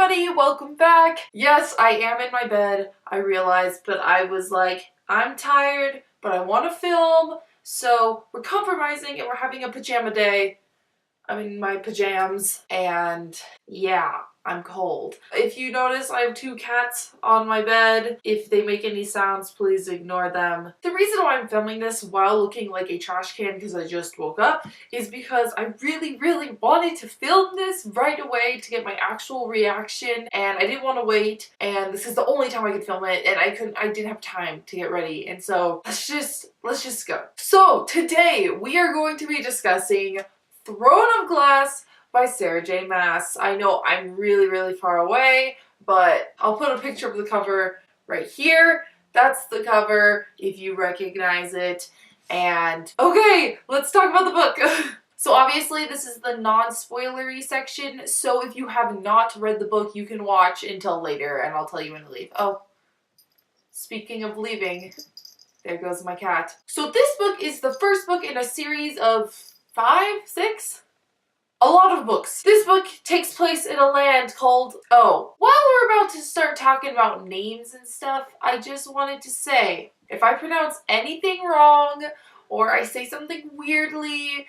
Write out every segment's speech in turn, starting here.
everybody, welcome back. Yes, I am in my bed, I realized, but I was like, I'm tired, but I want to film, so we're compromising and we're having a pajama day. I'm in my pajamas, and yeah, I'm cold. If you notice, I have 2 cats on my bed. If they make any sounds, please ignore them. The reason why I'm filming this while looking like a trash can because I just woke up is because I really wanted to film this right away to get my actual reaction, and I didn't want to wait, and this is the only time I could film it, and I didn't have time to get ready, and so let's just go. So today we are going to be discussing Throne of Glass by Sarah J. Maas. I know I'm really far away, but I'll put a picture of the cover right here. That's the cover if you recognize it. And okay, let's talk about the book. So obviously this is the non-spoilery section, so if you have not read the book, you can watch until later and I'll tell you when to leave. Oh, speaking of leaving, there goes my cat. So this book is the first book in a series of 5, 6? A lot of books. This book takes place in a land called... Oh, while we're about to start talking about names and stuff, I just wanted to say, if I pronounce anything wrong, or I say something weirdly,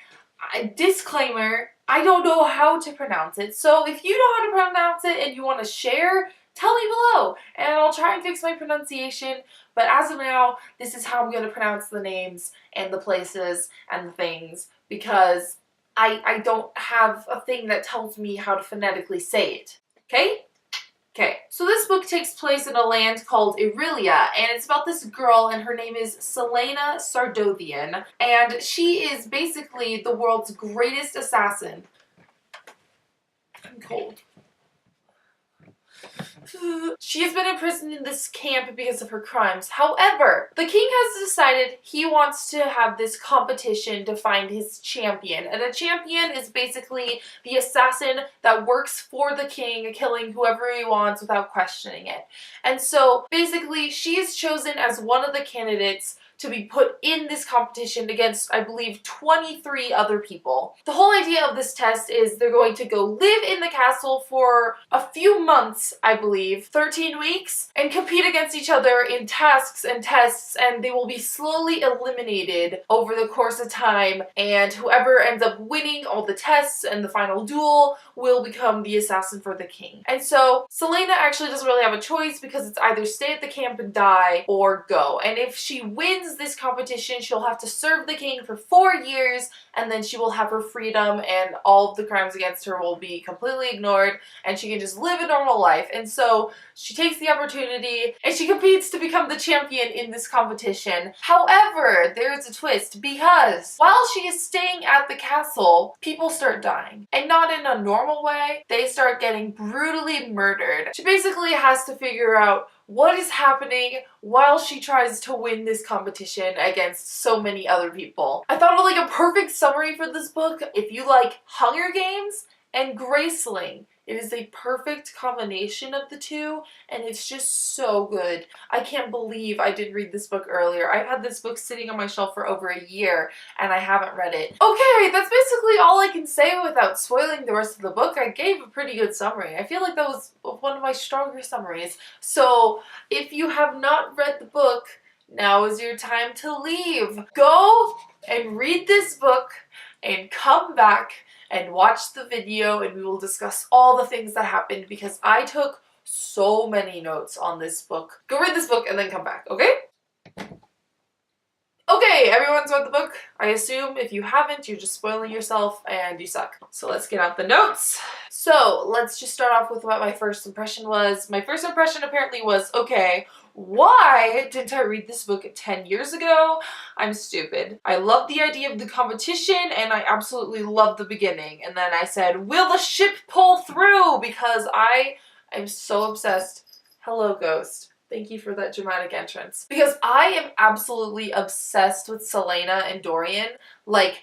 disclaimer, I don't know how to pronounce it, so if you know how to pronounce it and you want to share, tell me below, and I'll try and fix my pronunciation, but as of now, this is how I'm going to pronounce the names and the places and the things, because I don't have a thing that tells me how to phonetically say it. Okay? Okay. So this book takes place in a land called Irelia, and it's about this girl, and her name is Celaena Sardovian, and she is basically the world's greatest assassin. I'm cold. She has been imprisoned in this camp because of her crimes. However, the king has decided he wants to have this competition to find his champion. And a champion is basically the assassin that works for the king, killing whoever he wants without questioning it. And so basically she is chosen as one of the candidates to be put in this competition against, I believe, 23 other people. The whole idea of this test is they're going to go live in the castle for a few months, I believe, 13 weeks, and compete against each other in tasks and tests, and they will be slowly eliminated over the course of time, and whoever ends up winning all the tests and the final duel will become the assassin for the king. And so Celaena actually doesn't really have a choice because it's either stay at the camp and die or go. And if she wins this competition, she'll have to serve the king for 4 years, and then she will have her freedom and all of the crimes against her will be completely ignored and she can just live a normal life. And so she takes the opportunity and she competes to become the champion in this competition. However, there's a twist because while she is staying at the castle, people start dying. And not in a normal way, they start getting brutally murdered. She basically has to figure out what is happening while she tries to win this competition against so many other people. I thought of like a perfect summary for this book. If you like Hunger Games and Graceling, it is a perfect combination of the two, and it's just so good. I can't believe I didn't read this book earlier. I've had this book sitting on my shelf for over a year, and I haven't read it. Okay, that's basically all I can say without spoiling the rest of the book. I gave a pretty good summary. I feel like that was one of my stronger summaries. So, if you have not read the book, now is your time to leave. Go and read this book and come back and watch the video, and we will discuss all the things that happened because I took so many notes on this book. Go read this book and then come back, okay? Okay, everyone's read the book. I assume if you haven't, you're just spoiling yourself and you suck. So let's get out the notes. So let's just start off with what my first impression was. My first impression apparently was, okay, why didn't I read this book 10 years ago? I'm stupid. I love the idea of the competition and I absolutely love the beginning. And then I said, will the ship pull through? Because I am so obsessed. Hello, Ghost. Thank you for that dramatic entrance. Because I am absolutely obsessed with Celaena and Dorian, like,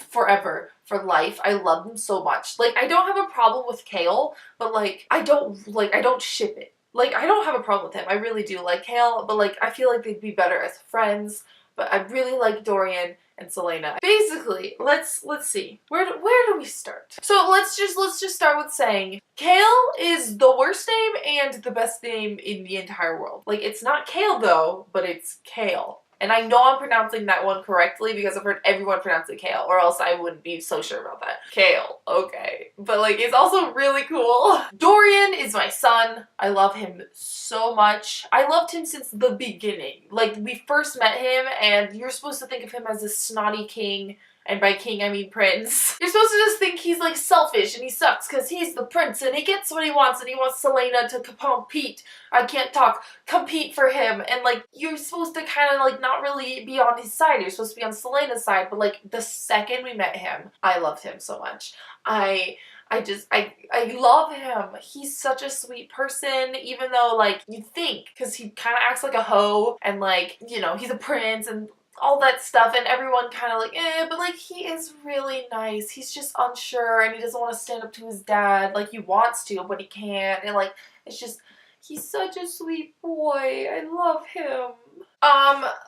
forever, for life. I love them so much. Like, I don't have a problem with Kale, but like, I don't ship it. Like, I don't have a problem with him. I really do like Kale, but like, I feel like they'd be better as friends. But I really like Dorian, and Selena. Basically, let's see. Where do we start? So let's just start with saying Kale is the worst name and the best name in the entire world. Like, it's not Kale though, but it's Kale. And I know I'm pronouncing that one correctly because I've heard everyone pronounce it Kale, or else I wouldn't be so sure about that. Kale, okay. But like, it's also really cool. Dorian is my son. I love him so much. I loved him since the beginning. Like, we first met him and you're supposed to think of him as a snotty king. And by king, I mean prince. You're supposed to just think he's like selfish and he sucks because he's the prince and he gets what he wants and he wants Selena to compete. I can't talk. Compete for him. And like, you're supposed to kind of like not really be on his side. You're supposed to be on Selena's side. But like, the second we met him, I loved him so much. I love him. He's such a sweet person, even though like, you think, because he kind of acts like a hoe and like, you know, he's a prince and all that stuff, and everyone kind of like, but like, he is really nice. He's just unsure and he doesn't want to stand up to his dad. Like, he wants to, but he can't. And like, it's just, he's such a sweet boy. I love him.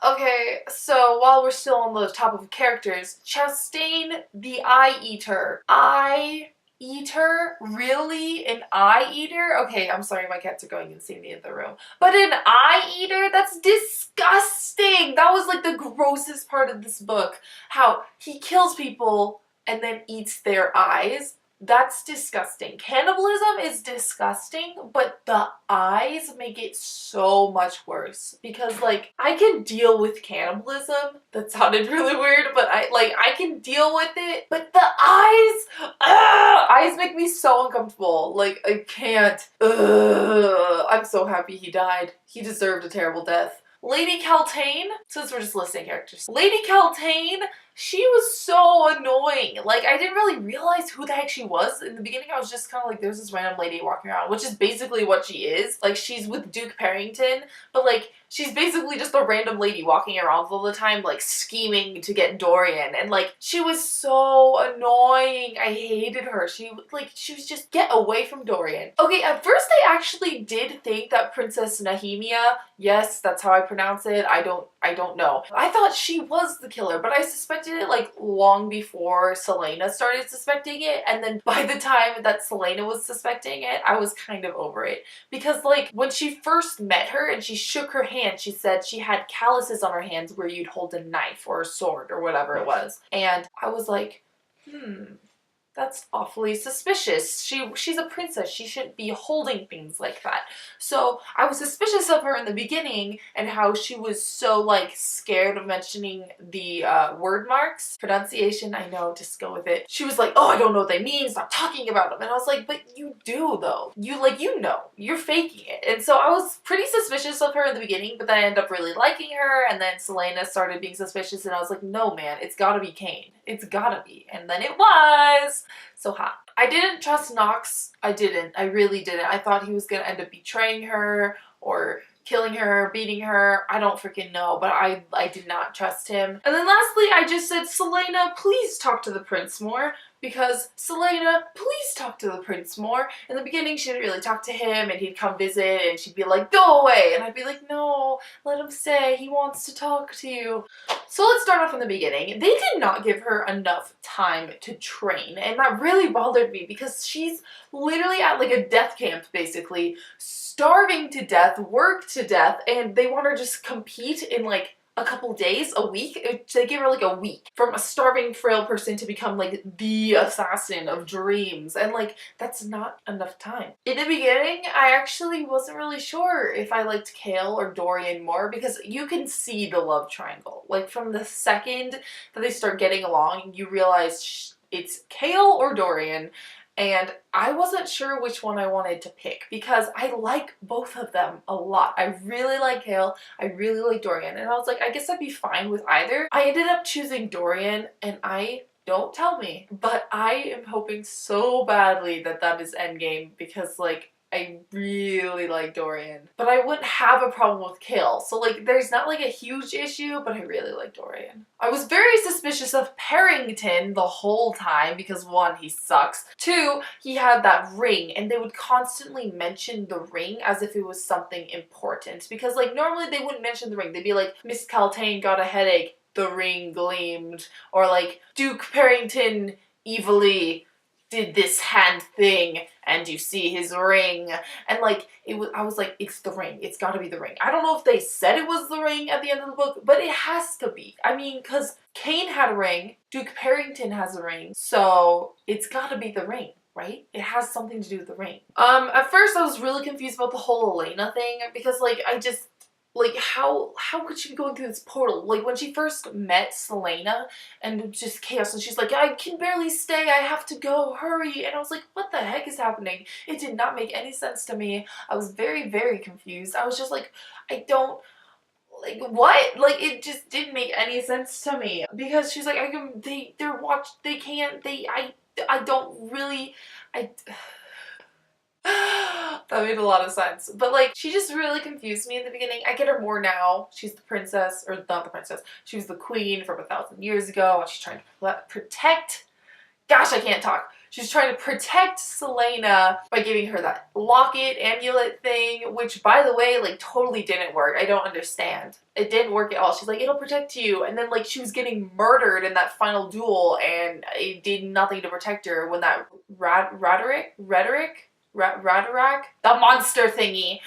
Okay, so while we're still on the top of characters, Chastain the Eye Eater. Eater? Really? An eye eater? Okay, I'm sorry, my cats are going insane in the room. But an eye eater? That's disgusting! That was like the grossest part of this book. How he kills people and then eats their eyes. That's disgusting. Cannibalism is disgusting, but the eyes make it so much worse. Because, like, I can deal with cannibalism. That sounded really weird, but I can deal with it. But the eyes make me so uncomfortable. Like, I can't. I'm so happy he died. He deserved a terrible death. Lady Kaltain, since we're just listing characters. Lady Kaltain, she was so annoying. Like, I didn't really realize who the heck she was. In the beginning, I was just kind of like, there's this random lady walking around, which is basically what she is. Like, she's with Duke Parrington, but like, she's basically just a random lady walking around all the time, like, scheming to get Dorian. And like, she was so annoying. I hated her. She was just, get away from Dorian. Okay, at first I actually did think that Princess Nehemia, yes, that's how I pronounce it. I don't know. I thought she was the killer, but I suspected it like long before Selena started suspecting it, and then by the time that Selena was suspecting it, I was kind of over it. Because like, when she first met her and she shook her hand, she said she had calluses on her hands where you'd hold a knife or a sword or whatever it was. And I was like, that's awfully suspicious. She's a princess. She shouldn't be holding things like that. So I was suspicious of her in the beginning and how she was so like scared of mentioning the word marks. Pronunciation, I know, just go with it. She was like, oh, I don't know what they mean. Stop talking about them. And I was like, but you do though. You know. You're faking it. And so I was pretty suspicious of her in the beginning, but then I ended up really liking her, and then Selena started being suspicious and I was like, no man, it's gotta be Kane. It's gotta be. And then it was. So hot. I didn't trust Knox. I didn't. I really didn't. I thought he was gonna end up betraying her or killing her, beating her. I don't freaking know, but I did not trust him. And then lastly, I just said, Selena, please talk to the prince more. Because, Selena, please talk to the prince more. In the beginning, she didn't really talk to him, and he'd come visit, and she'd be like, go away! And I'd be like, no, let him stay, he wants to talk to you. So let's start off in the beginning. They did not give her enough time to train, and that really bothered me, because she's literally at like a death camp, basically, starving to death, worked to death, and they want her to just compete in like a couple days, a week. They gave her like a week from a starving frail person to become like the assassin of dreams, and like, that's not enough time. In the beginning, I actually wasn't really sure if I liked Kale or Dorian more, because you can see the love triangle. Like, from the second that they start getting along, you realize it's Kale or Dorian. And I wasn't sure which one I wanted to pick, because I like both of them a lot. I really like Kale, I really like Dorian, and I was like, I guess I'd be fine with either. I ended up choosing Dorian, and don't tell me, but I am hoping so badly that that is endgame, because like, I really like Dorian. But I wouldn't have a problem with Kale. So like, there's not like a huge issue, but I really like Dorian. I was very suspicious of Parrington the whole time because, one, he sucks. Two, he had that ring, and they would constantly mention the ring as if it was something important. Because like, normally they wouldn't mention the ring. They'd be like, Miss Kaltain got a headache. the ring gleamed, or like Duke Parrington evilly did this hand thing and you see his ring, and like I was like, it's the ring, it's got to be the ring. I don't know if they said it was the ring at the end of the book, but it has to be. I mean, because Kane had a ring, Duke Parrington has a ring, so it's got to be the ring, right? It has something to do with the ring. At first I was really confused about the whole Elena thing, because like I just, like, how could she be going through this portal? Like, when she first met Selena, and just chaos, and she's like, I can barely stay, I have to go, hurry. And I was like, what the heck is happening? It did not make any sense to me. I was very, very confused. I was just like, I don't, like, what? Like, it just didn't make any sense to me. Because she's like, I don't really, that made a lot of sense. But like, she just really confused me in the beginning. I get her more now. She's the princess, or not the princess. She was the queen from 1,000 years ago, and she's trying to protect, gosh, I can't talk. She's trying to protect Selena by giving her that locket, amulet thing, which, by the way, like, totally didn't work. I don't understand. It didn't work at all. She's like, it'll protect you. And then, like, she was getting murdered in that final duel, and it did nothing to protect her when that Radarak, the monster thingy,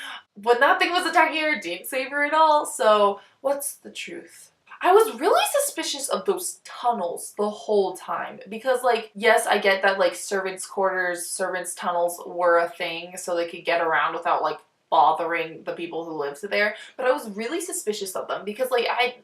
when that thing was attacking her, didn't save her at all. So what's the truth? I was really suspicious of those tunnels the whole time, because like, yes, I get that like servants' quarters, servants' tunnels were a thing so they could get around without like bothering the people who lived there, but I was really suspicious of them because like I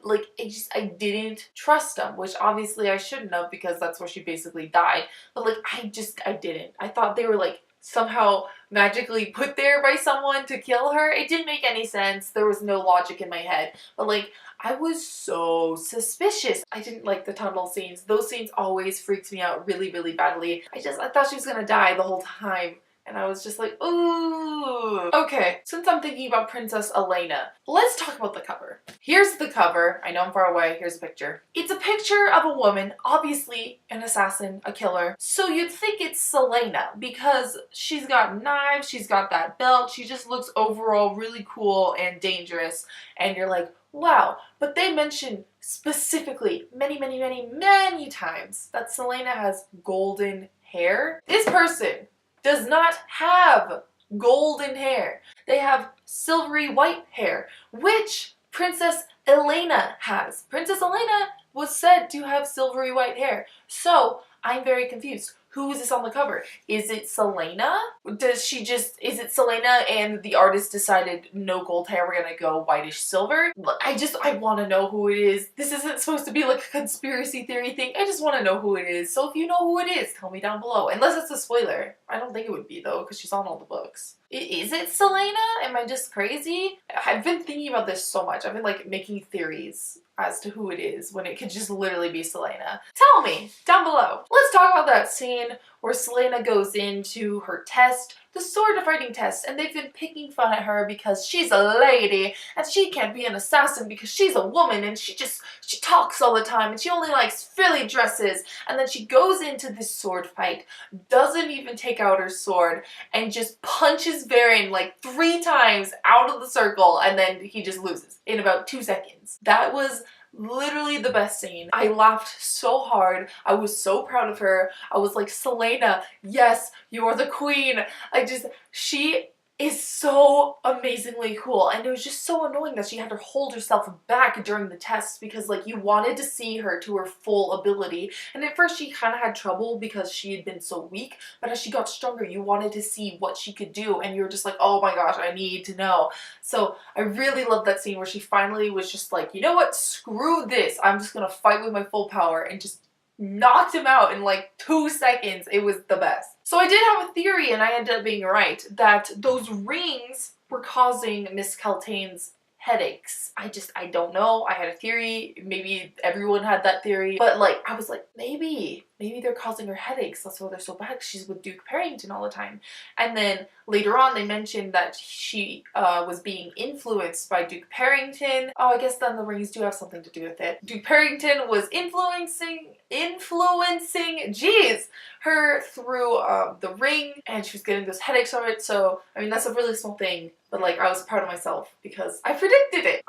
didn't trust them, which obviously I shouldn't have, because that's where she basically died. But like, I didn't. I thought they were like somehow magically put there by someone to kill her. It didn't make any sense. There was no logic in my head. But like, I was so suspicious. I didn't like the tunnel scenes. Those scenes always freaked me out really, really badly. I thought she was gonna die the whole time. And I was just like, ooh. Okay, since I'm thinking about Princess Elena, let's talk about the cover. Here's the cover. I know I'm far away. Here's a picture. It's a picture of a woman, obviously an assassin, a killer. So you'd think it's Selena because she's got knives, she's got that belt, she just looks overall really cool and dangerous. And you're like, wow. But they mention specifically many, many, many, many times that Selena has golden hair. This person does not have golden hair. They have silvery white hair, which Princess Elena has. Princess Elena was said to have silvery white hair. So I'm very confused. Who is this on the cover? Is it Selena? Is it Selena and the artist decided no gold hair, we're gonna go whitish silver? I want to know who it is. This isn't supposed to be like a conspiracy theory thing. I just want to know who it is. So if you know who it is, tell me down below. Unless it's a spoiler. I don't think it would be though, because she's on all the books. Is it Selena? Am I just crazy? I've been thinking about this so much. I've been like making theories as to who it is when it could just literally be Selena. Tell me down below. Let's talk about that scene where Selena goes into her test, the sword fighting test, and they've been picking fun at her because she's a lady and she can't be an assassin because she's a woman and she talks all the time and she only likes frilly dresses. And then she goes into this sword fight, doesn't even take out her sword, and just punches Varen like 3 times out of the circle, and then he just loses in about 2 seconds. That was literally the best scene. I laughed so hard. I was so proud of her. I was like, Selena, yes, you are the queen. She is so amazingly cool, and it was just so annoying that she had to hold herself back during the tests because like you wanted to see her to her full ability, and at first she kind of had trouble because she had been so weak, but as she got stronger you wanted to see what she could do, and you were just like, oh my gosh, I need to know. So I really loved that scene where she finally was just like, you know what, screw this, I'm just gonna fight with my full power, and just knocked him out in like 2 seconds. It was the best. So I did have a theory, and I ended up being right, that those rings were causing Miss Caltain's headaches. I don't know. I had a theory. Maybe everyone had that theory. But like, I was like, maybe they're causing her headaches. That's why they're so bad. She's with Duke Parrington all the time. And then later on, they mentioned that she was being influenced by Duke Parrington. Oh, I guess then the rings do have something to do with it. Duke Parrington was influencing her through the ring, and she was getting those headaches from it. So I mean, that's a really small thing, but like, I was proud of myself because I predicted it.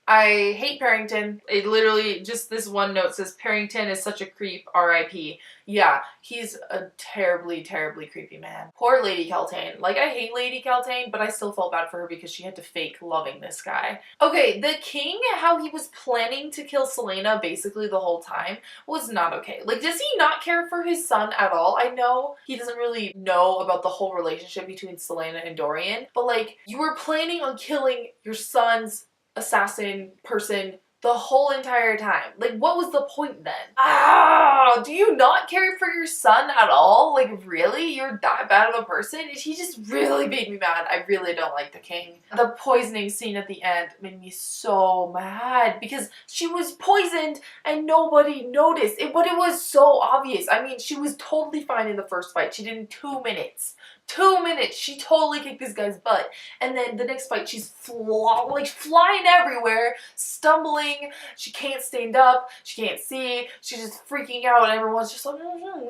I hate Parrington. It literally, just this one note says, Parrington is such a creep, R.I.P. Yeah, he's a terribly, terribly creepy man. Poor Lady Keltane. Like, I hate Lady Keltane, but I still felt bad for her because she had to fake loving this guy. Okay, the king, how he was planning to kill Celaena basically the whole time was not okay. Like, does he not care for his son at all? I know he doesn't really know about the whole relationship between Celaena and Dorian, but like, you were planning on killing your son's assassin person the whole entire time. Like, what was the point then? Ah, do you not care for your son at all? Like, really? You're that bad of a person? He just really made me mad. I really don't like the king. The poisoning scene at the end made me so mad because she was poisoned and nobody noticed. But it was so obvious. I mean, she was totally fine in the first fight. She did in 2 minutes. 2 minutes, she totally kicked this guy's butt. And then the next fight, she's flying everywhere, stumbling. She can't stand up. She can't see. She's just freaking out. And everyone's just like,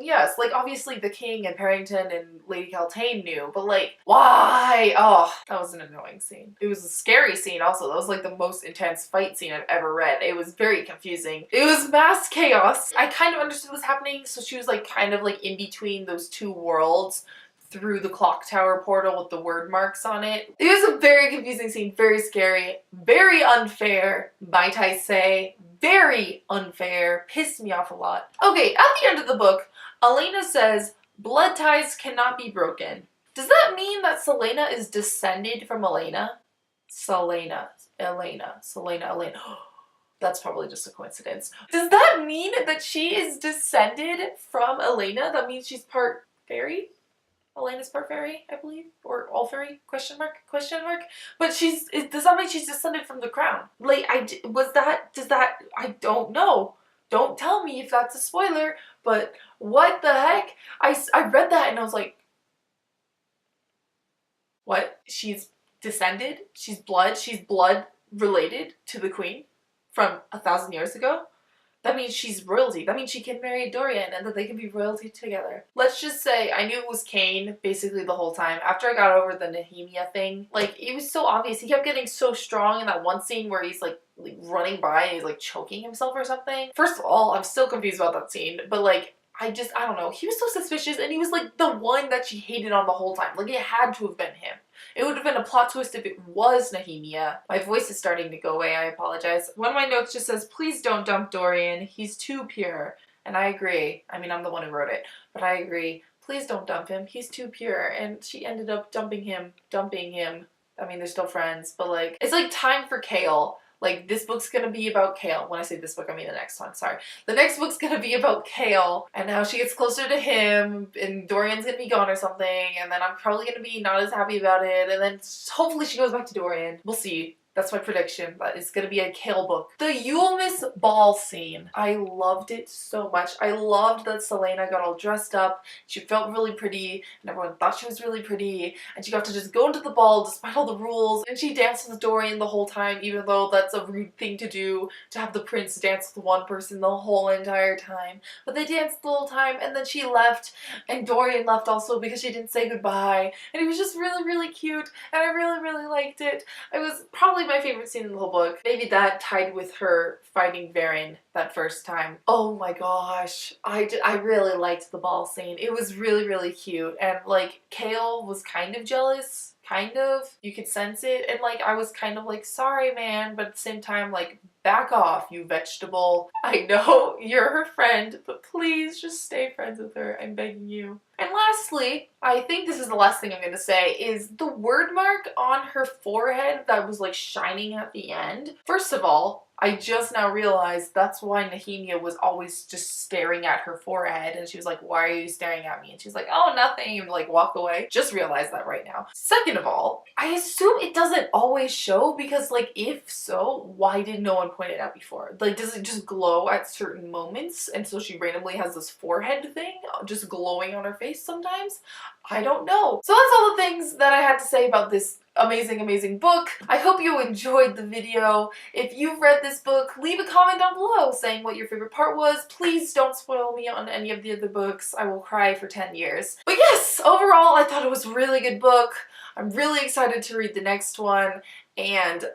yes. Like, obviously the king and Parrington and Lady Keltane knew, but like, why? Oh, that was an annoying scene. It was a scary scene also. That was like the most intense fight scene I've ever read. It was very confusing. It was mass chaos. I kind of understood what was happening, so she was like kind of like in between those two worlds, through the clock tower portal with the word marks on it. It was a very confusing scene, very scary, very unfair, might I say. Very unfair, pissed me off a lot. Okay, at the end of the book, Elena says, blood ties cannot be broken. Does that mean that Celaena is descended from Elena? Elena. That's probably just a coincidence. Does that mean that she is descended from Elena? That means she's part fairy? Elena's part fairy, I believe, or all fairy? Question mark? But does that mean she's descended from the crown? Like, I don't know. Don't tell me if that's a spoiler, but what the heck? I read that and I was like, what? She's descended? She's blood related to the queen from 1,000 years ago? That means she's royalty. That means she can marry Dorian and that they can be royalty together. Let's just say I knew it was Cain basically the whole time. After I got over the Nehemia thing, like, it was so obvious. He kept getting so strong in that one scene where he's like running by and he's like choking himself or something. First of all, I'm still confused about that scene, but like, I don't know. He was so suspicious and he was like the one that she hated on the whole time. Like, it had to have been him. It would have been a plot twist if it was Nehemia. My voice is starting to go away, I apologize. One of my notes just says, please don't dump Dorian. He's too pure. And I agree. I mean, I'm the one who wrote it, but I agree. Please don't dump him. He's too pure. And she ended up dumping him. I mean, they're still friends, but like, it's like time for Kale. Like, this book's gonna be about Kale. When I say this book, I mean the next one, sorry. The next book's gonna be about Kale, and how she gets closer to him, and Dorian's gonna be gone or something, and then I'm probably gonna be not as happy about it, and then hopefully she goes back to Dorian. We'll see. That's my prediction, but it's gonna be a Kale book. The Yulemas ball scene. I loved it so much. I loved that Celaena got all dressed up. She felt really pretty, and everyone thought she was really pretty, and she got to just go into the ball despite all the rules, and she danced with Dorian the whole time, even though that's a rude thing to do, to have the prince dance with one person the whole entire time. But they danced the whole time, and then she left, and Dorian left also because she didn't say goodbye, and it was just really, really cute, and I really, really liked it. It was probably my favorite scene in the whole book. Maybe that tied with her fighting Varen that first time. Oh my gosh. I really liked the ball scene. It was really, really cute. And like, Kale was kind of jealous. Kind of. You could sense it. And like, I was kind of like, sorry man, but at the same time, like, back off, you vegetable. I know you're her friend, but please just stay friends with her. I'm begging you. And lastly, I think this is the last thing I'm going to say, is the word mark on her forehead that was like shining at the end. First of all, I just now realized that's why Nehemia was always just staring at her forehead, and she was like, why are you staring at me? And she's like, oh, nothing, and like walk away. Just realized that right now. Second of all, I assume it doesn't always show, because like, if so, why did no one point it out before? Like, does it just glow at certain moments, and so she randomly has this forehead thing just glowing on her face sometimes? I don't know. So that's all the things that I had to say about this amazing, amazing book. I hope you enjoyed the video. If you've read this book, leave a comment down below saying what your favorite part was. Please don't spoil me on any of the other books. I will cry for 10 years. But yes, overall, I thought it was a really good book. I'm really excited to read the next one, and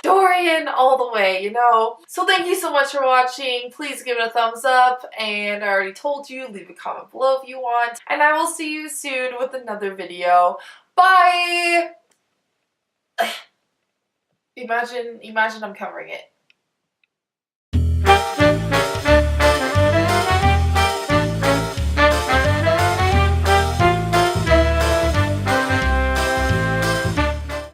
Dorian all the way, you know? So thank you so much for watching. Please give it a thumbs up. And I already told you, leave a comment below if you want. And I will see you soon with another video. Bye! Imagine I'm covering it.